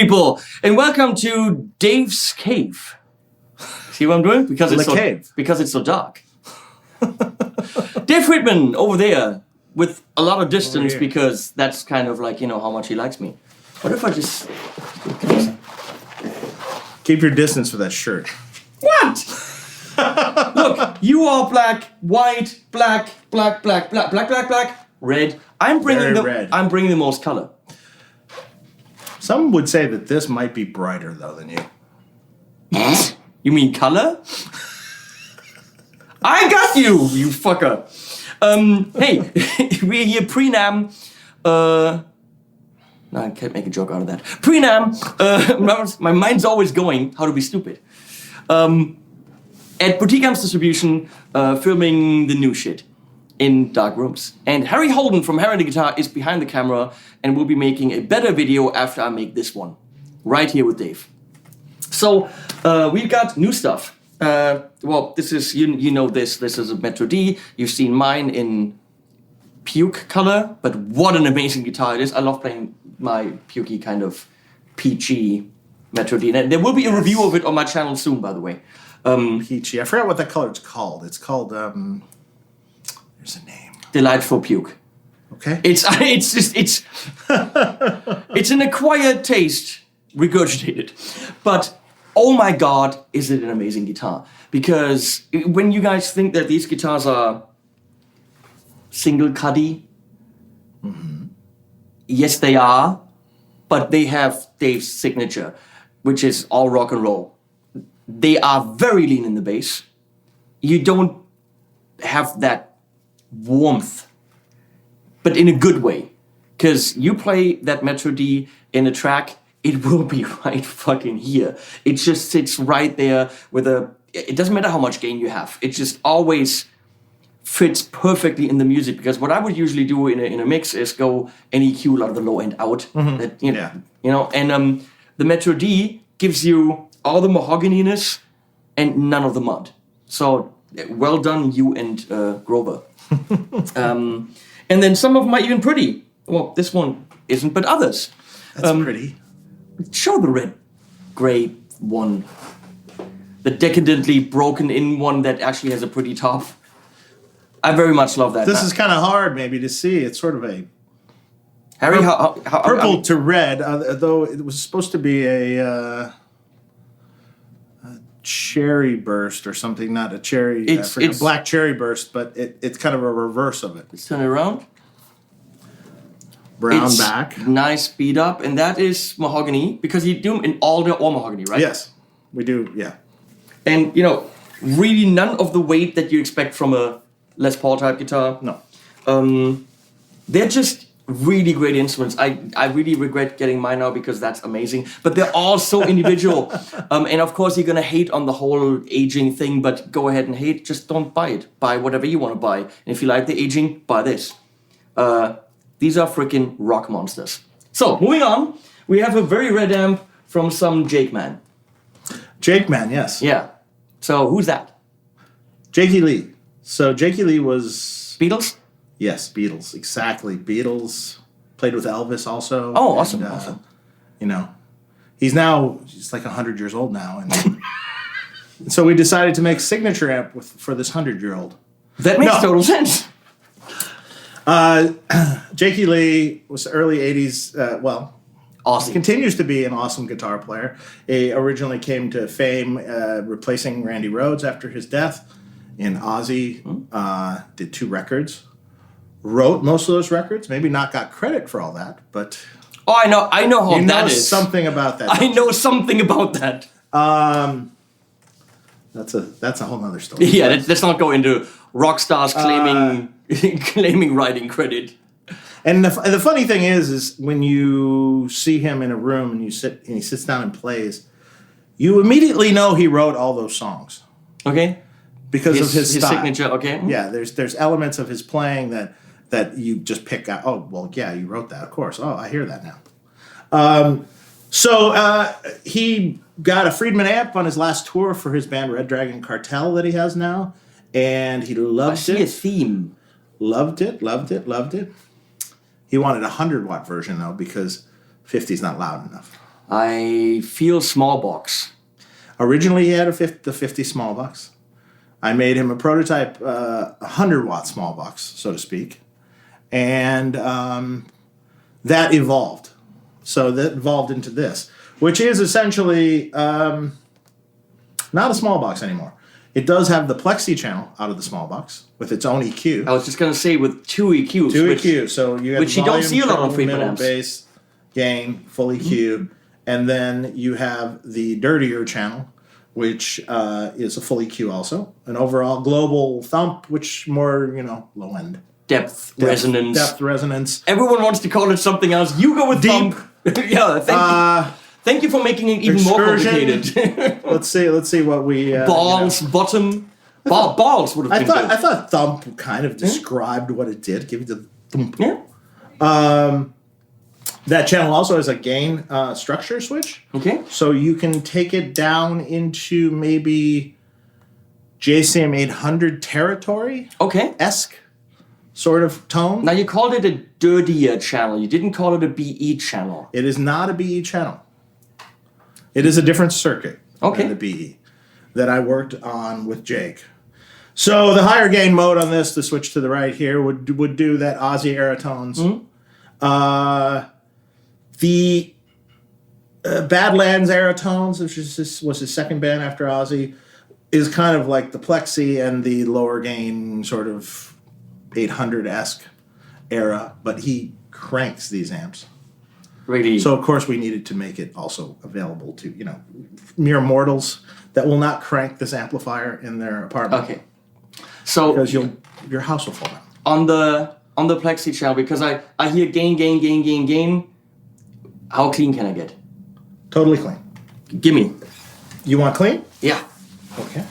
people, and welcome to Dave's Cave. See what I'm doing? Because it's so dark. Dave Friedman over there with a lot of distance because that's kind of like, how much he likes me. What if I just... Keep your distance with that shirt. What? Look, you are black, white, black, red. I'm bringing the most color. Some would say that this might be brighter, though, than you. You mean color? I got you, you fucker. Hey, we're here pre-NAMM. No, I can't make a joke out of that. Pre-NAMM, my mind's always going, how to be stupid. At Boutique Amps Distribution, filming the new shit in dark rooms. And Harry Holden from Harry the Guitar is behind the camera and will be making a better video after I make this one. Right here with Dave. So, we've got new stuff. Well, this is, you know this is a Metro D. You've seen mine in puke color, but what an amazing guitar it is. I love playing my pukey kind of peachy Metro D. And there will be a review of it on my channel soon, by the way. Peachy. I forgot what that color is called. It's called, there's a name. Delightful Puke. Okay. It's an acquired taste, regurgitated. But, oh my God, is it an amazing guitar. Because when you guys think that these guitars are single cuddy, yes they are, but they have Dave's signature, which is all rock and roll. They are very lean in the bass. You don't have that warmth, but in a good way. Because you play that Metro D in a track, it will be right fucking here. It just sits right there with it doesn't matter how much gain you have. It just always fits perfectly in the music. Because what I would usually do in a mix is go an EQ a lot of the low end out. And the Metro D gives you all the mahogany-ness and none of the mud. So well done, you and Grover. And then some of them are even pretty. Well, this one isn't, but others. That's pretty. Show the red, gray one. The decadently broken in one that actually has a pretty top. I very much love that. This is kind of hard maybe to see. It's sort of a... Harry, purple to red, though it was supposed to be a cherry burst or something, not a cherry, it's a black cherry burst, but it's kind of a reverse of it. Let's turn it around. Brown back. Nice speed up, and that is mahogany, because you do them in all mahogany, right? Yes, we do, yeah. And, really none of the weight that you expect from a Les Paul type guitar. No. They're just really great instruments. I really regret getting mine now because that's amazing. But they're all so individual. And of course you're going to hate on the whole aging thing, but go ahead and hate. Just don't buy it. Buy whatever you want to buy. And if you like the aging, buy this. These are freaking rock monsters. So, moving on. We have a very red amp from some Jake Man. Jake Man, yes. Yeah. So, who's that? Jakey Lee. So, Jakey Lee was... Beatles? Yes, Beatles, exactly. Beatles, played with Elvis also. Oh, awesome, awesome. He's like 100 years old now. And so we decided to make signature amp for this 100-year-old. That makes total sense. Jakey Lee was early 80s, awesome. Continues to be an awesome guitar player. He originally came to fame replacing Randy Rhoads after his death in Ozzy. Did 2 records. Wrote most of those records, maybe not got credit for all that, but... Oh, I know how that is. Something about that. I know something about that. That's a whole nother story. Yeah, let's not go into rock stars claiming writing credit. And the funny thing is when you see him in a room and he sits down and plays, you immediately know he wrote all those songs. Okay. Because of his style. Signature, okay. Yeah, there's elements of his playing that you just pick out. Oh, well, yeah, you wrote that, of course. Oh, I hear that now. So he got a Friedman amp on his last tour for his band Red Dragon Cartel that he has now, and he loved it. I see a theme. Loved it. He wanted a 100-watt version, though, because 50's not loud enough. I feel small box. Originally, he had the 50 small box. I made him a prototype 100-watt small box, so to speak. And that evolved. So that evolved into this, which is essentially not a small box anymore. It does have the plexi channel out of the small box with its own EQ. I was just gonna say with 2 EQs. Two EQ, so you have which you don't volume, see a lot on treble, Friedman middle, amps. bass, gain, full EQ, and then you have the dirtier channel, which is a full EQ also. An overall global thump, which more low end. Depth, resonance. Depth, resonance. Everyone wants to call it something else. You go with Deep. thump. Yeah, thank you for making it even more Excursion. complicated. Let's see what we Balls, bottom. Balls would have been good. I thought thump kind of described what it did. Give you the thump. Yeah. That channel also has a gain structure switch. Okay. So you can take it down into maybe JCM 800 territory Okay. esque sort of tone. Now you called it a dirtier channel. You didn't call it a BE channel. It is not a BE channel. It is a different circuit Okay. than the BE that I worked on with Jake. So the higher gain mode on this, the switch to the right here, would do that Aussie era tones. The Badlands era tones, which was his second band after Ozzy, is kind of like the plexi and the lower gain sort of 800-esque era, but he cranks these amps. Really. So of course we needed to make it also available to mere mortals that will not crank this amplifier in their apartment. Okay. So Because your house will fall down. on the plexi channel, because I hear gain. How clean can I get? Totally clean. Gimme. You want clean? Yeah. Okay.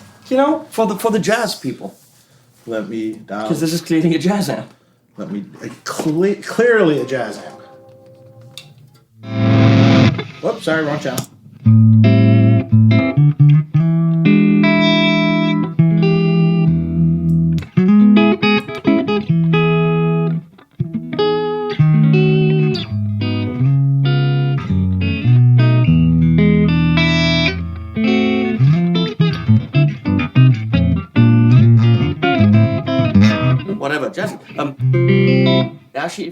For the jazz people, Let me dial. because this is clearly a jazz amp. Let me clearly a jazz amp. Whoops, sorry, wrong channel. Whatever, jazz. Actually,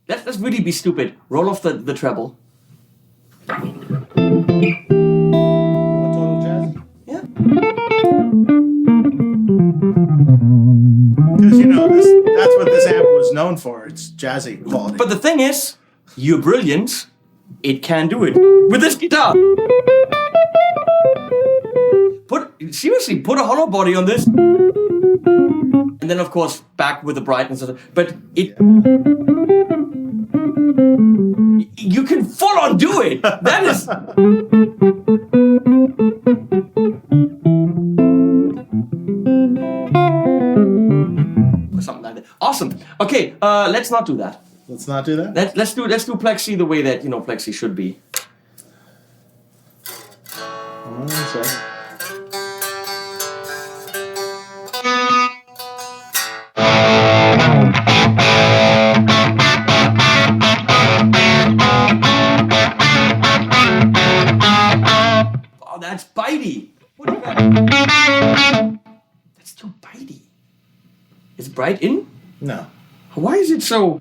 let's really be stupid. Roll off the treble. You want total jazz? Yeah. Because that's what this amp was known for. It's jazzy quality. But the thing is, you're brilliant. It can do it with this guitar. Put a hollow body on this, and then of course back with the brightness of it. But you can full on do it. That is. Something like that. Awesome. Okay, let's not do that. Let's not do that. Let's do plexi the way that plexi should be. One second. Oh, that's bitey. What do you got? That's too bitey. Is bright in? No. Why is it so?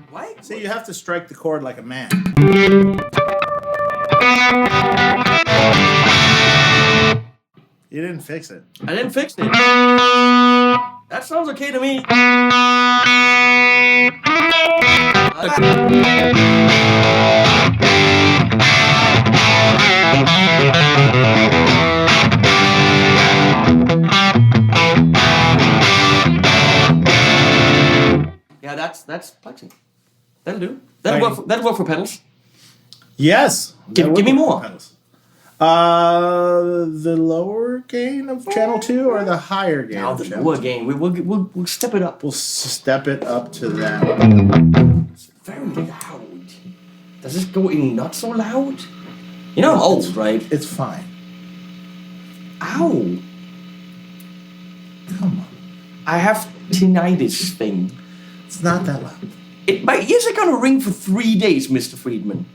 Why? See, you have to strike the chord like a man. You didn't fix it. I didn't fix it. That sounds okay to me. Yeah, that's plexi. That'll do. That'll work for pedals. Yes. Give me more. Pedals. The lower gain of channel 2 or the higher gain Now of the channel lower 2? gain. We'll step it up. We'll step it up to that. Very loud. Does this go in not so loud? You know I'm old, right? It's fine. Ow. Come on. I have tinnitus thing. It's not that loud. My ears are gonna ring for 3 days, Mr. Friedman.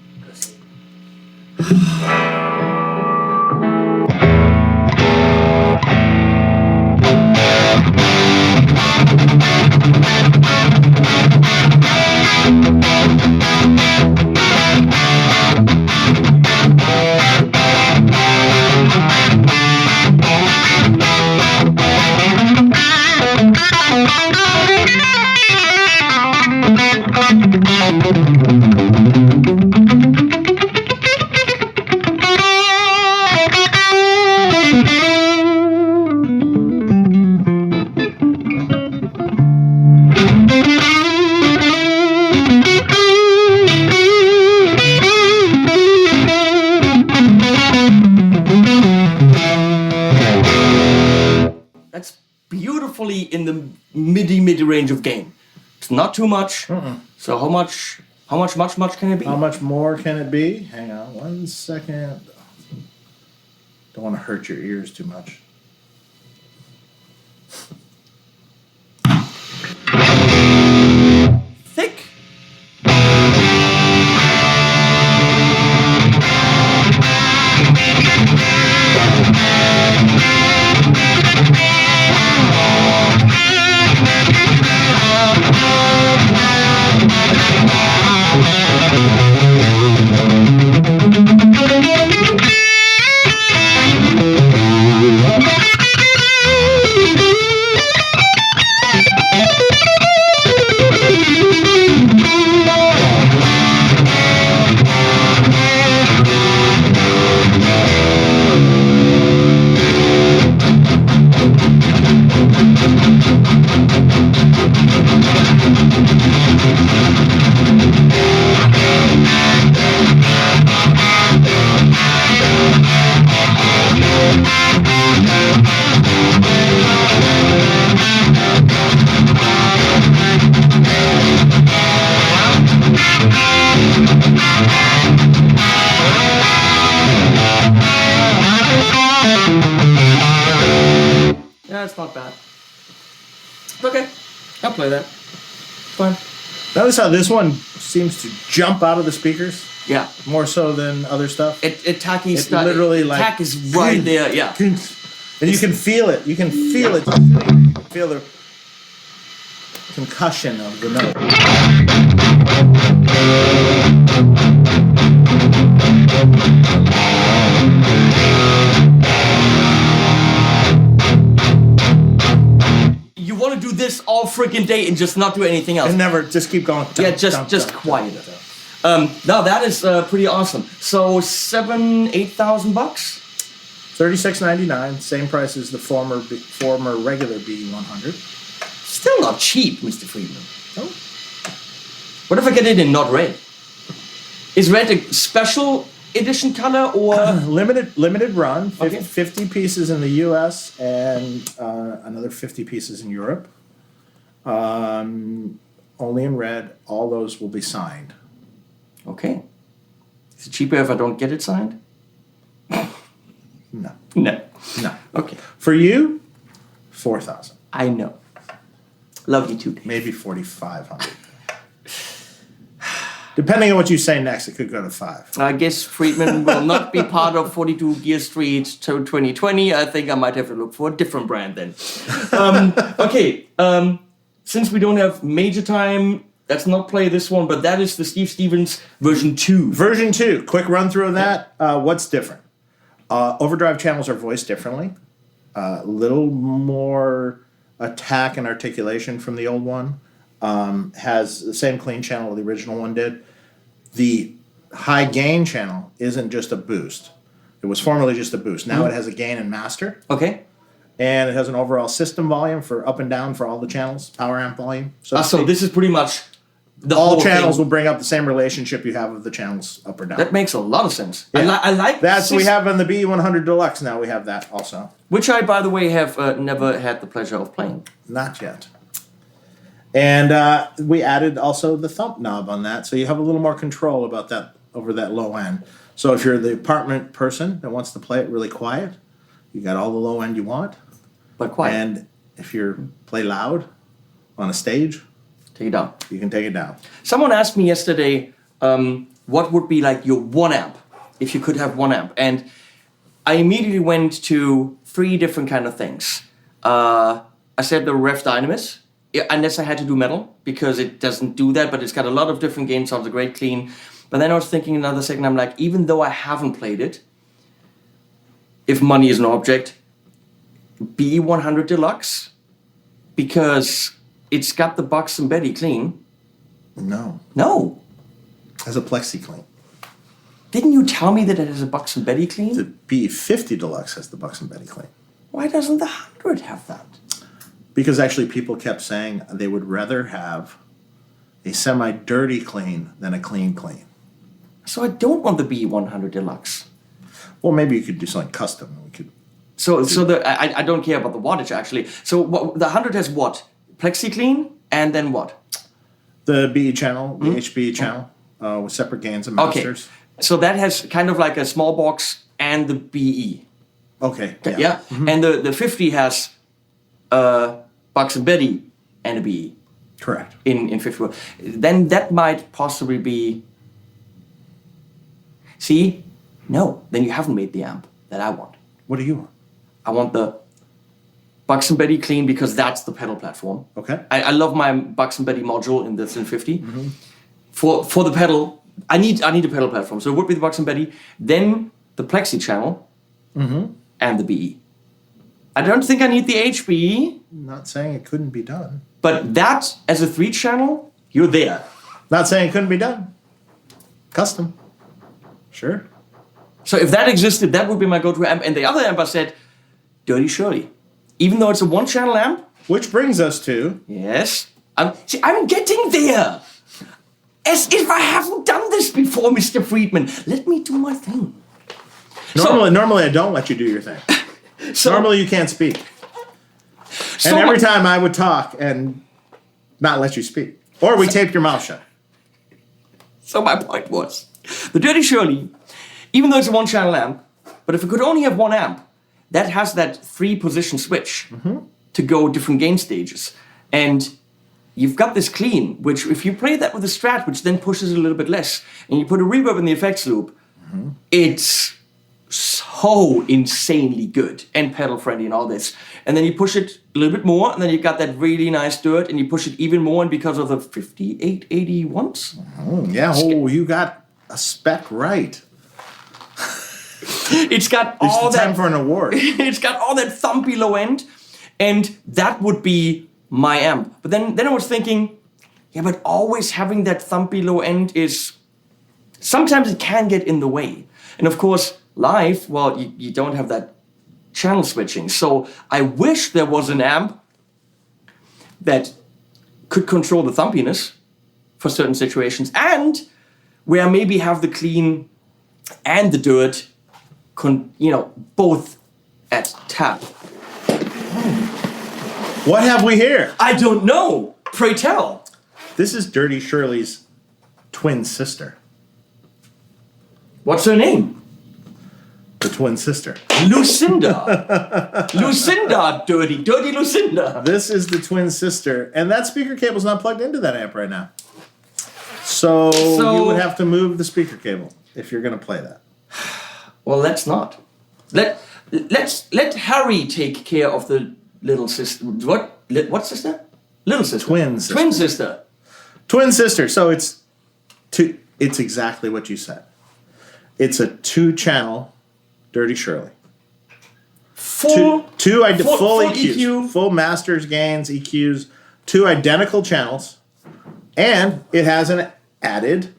That's beautifully in the midi range of gain. It's not too much. So how much can it be? How much more can it be? Hang on 1 second. Don't want to hurt your ears too much. Thick. Yeah, it's not bad. Okay, I'll play that. Fine. Notice how this one seems to jump out of the speakers Yeah. more so than other stuff. Tacky It stuff. literally, like, tack is right there. Yeah. And you can feel it. You can feel it. Feel the concussion of the note. You want to do this all freaking day and just not do anything else. And never just keep going. Yeah, just quiet. Now that is pretty awesome. So $8,000. $36.99, same price as the former regular B100. Still not cheap, Mr. Friedman. Oh. What if I get it in not red? Is red a special edition color or Limited run, Okay. 50 pieces in the U.S. and another 50 pieces in Europe. Only in red. All those will be signed. Okay. Is it cheaper if I don't get it signed? No. No. No. Okay. For you, 4,000. I know. Love you too. Maybe 4,500. Depending on what you say next, it could go to 5. I guess Friedman will not be part of 42 Gear Street to 2020. I think I might have to look for a different brand then. Okay. Since we don't have major time, let's not play this one, but that is the Steve Stevens version 2. Version 2, quick run through of that. What's different? Overdrive channels are voiced differently. A little more attack and articulation from the old one. Has the same clean channel the original one did. The high gain channel isn't just a boost. It was formerly just a boost. Now it has a gain and master. Okay. And it has an overall system volume for up and down for all the channels, power amp volume. So So this is pretty much all whole channels thing. will bring up the same relationship you have of the channels up or down. That makes a lot of sense. Yeah. I like We have on the B100 Deluxe now. We have that also. which I, by the way, have never had the pleasure of playing. Not yet. And we added also the thump knob on that, so you have a little more control about that over that low end. So if you're the apartment person that wants to play it really quiet, you got all the low end you want. But quiet. And if you play loud on a stage, Take it down. you can take it down. Someone asked me yesterday, what would be like your one amp if you could have one amp, and I immediately went to 3 different kind of things. I said the Rev Dynamis, unless I had to do metal, because it doesn't do that, but it's got a lot of different gain sounds, a great clean. But then I was thinking another second, I'm like, even though I haven't played it, if money is an object, B100 Deluxe, because it's got the Bucks and Betty clean. No. No. Has a plexi clean. Didn't you tell me that it has a Bucks and Betty clean? The B50 Deluxe has the Bucks and Betty clean. Why doesn't the 100 have that? Because actually people kept saying they would rather have a semi-dirty clean than a clean clean. So I don't want the B100 Deluxe. Well, maybe you could do something custom. We could. So I don't care about the wattage actually. So the 100 has what? Plexi clean and then what? The BE channel, the HBE channel, with separate gains and masters. Okay. So that has kind of like a small box and the BE. Okay. Yeah. And the 50 has Bucks and Betty and a BE. Correct. In 50. Then that might possibly be. See? No. Then you haven't made the amp that I want. What do you want? I want the Bucks and Betty clean because that's the pedal platform. Okay. I love my Bucks and Betty module in the Sin 50. For the pedal, I need a pedal platform. So it would be the Bucks and Betty, then the Plexi channel, and the BE. I don't think I need the HBE, Not saying it couldn't be done. but that as a 3 channel, you're there. Not saying it couldn't be done. Custom. Sure. So if that existed, that would be my go-to amp. And the other amp I said, Dirty Shirley. Even though it's a 1-channel amp, Which brings us to yes, I'm getting there. As if I haven't done this before, Mr. Friedman. Let me do my thing. normally I don't let you do your thing. Normally you can't speak. And every time I would talk and not let you speak. Or we taped your mouth shut. So my point was, the Dirty Shirley, even though it's a 1-channel amp, but if it could only have 1 amp, that has that 3-position switch to go different gain stages. And you've got this clean, which if you play that with a Strat, which then pushes it a little bit less, and you put a reverb in the effects loop, it's so insanely good and pedal friendly and all this. And then you push it a little bit more, and then you got that really nice dirt, and you push it even more, and because of the 5881s. Yeah, you got a spec right. It's got It's all time that. for an award. It's got all that thumpy low end, and that would be my amp. But then I was thinking, yeah, but always having that thumpy low end is sometimes it can get in the way. And of course, live, well, you don't have that channel switching. So I wish there was an amp that could control the thumpiness for certain situations, and where maybe have the clean and the dirt, both at tap. What have we here? I don't know. Pray tell. This is Dirty Shirley's twin sister. What's her name? The twin sister. Lucinda. Lucinda, dirty Lucinda. This is the twin sister, and that speaker cable's not plugged into that amp right now. So you would have to move the speaker cable if you're going to play that. Well, let's not. Let Harry take care of the little sister. What sister? Little sister. Twin sister. Twin sister. Twin sister. So it's exactly what you said. It's a 2-channel Dirty Shirley. Full EQs, full masters, gains, EQs, 2 identical channels, and it has an added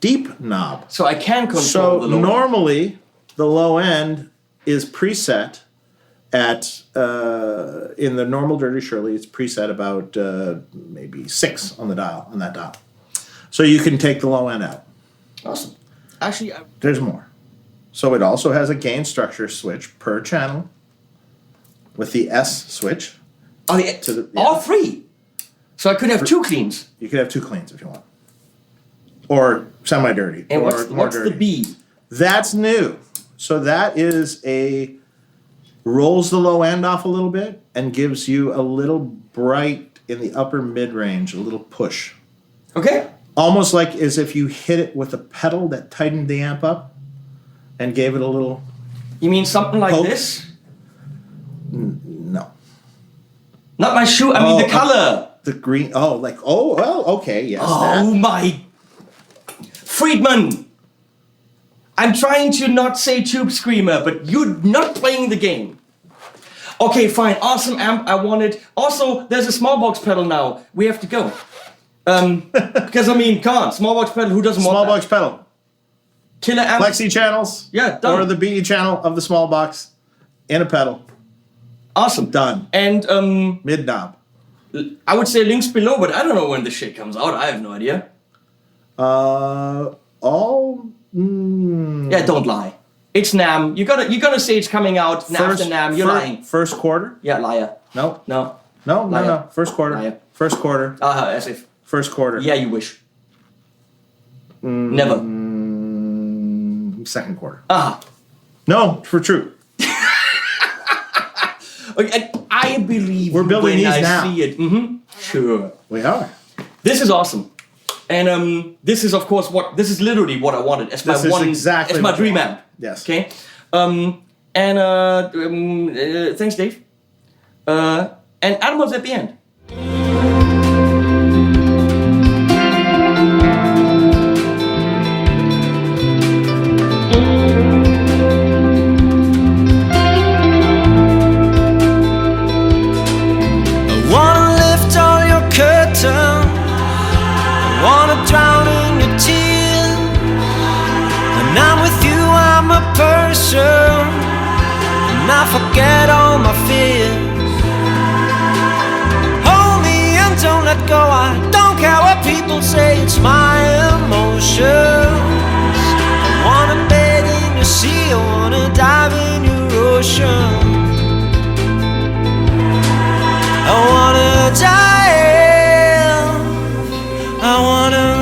deep knob. So I can control So the low end. normally the low end is preset at in the normal Dirty Shirley. It's preset about maybe 6 on the dial, on that dial. So you can take the low end out. Awesome. Actually, There's more. So it also has a gain structure switch per channel with the S switch. all yeah. 3. So I could have 2 cleans. You could have 2 cleans if you want. Or semi-dirty. And or what's dirty. the B? That's new. So that is rolls the low end off a little bit and gives you a little bright in the upper mid-range, a little push. Okay. Almost like as if you hit it with a pedal that tightened the amp up and gave it a little... You mean something like Poke. this? No. Not my shoe, I mean the color. The green... Oh, well, okay, yes. Oh my... Friedman! I'm trying to not say Tube Screamer, but you're not playing the game. Okay, fine. Awesome amp. I want it. Also, there's a small box pedal now. We have to go. Because, I mean, come on. Small box pedal, who doesn't Small want box that? pedal. Killer amp. Plexi channels. Yeah, done. Or the BE channel of the small box in a pedal. Awesome. Done. And Mid knob. I would say links below, but I don't know when this shit comes out. I have no idea. Yeah, don't lie. It's NAMM. You're gonna say it's coming out after NAMM. You're lying. First quarter? Yeah, liar. No. No. No. First quarter. Liar. First quarter. As if. First quarter. Yeah, you wish. Never. Second quarter. Ah. No, for true. Okay, and I believe We're building when these I now. see it. Sure. We are. This is awesome. And this is of course this is literally what I wanted as This is exactly as my what you dream want. amp. Yes. Okay. Thanks, Dave. And animals at the end. And I forget all my fears. Hold me and don't let go. I don't care what people say. It's my emotions. I wanna bathe in your sea. I wanna dive in your ocean. I wanna dive. I wanna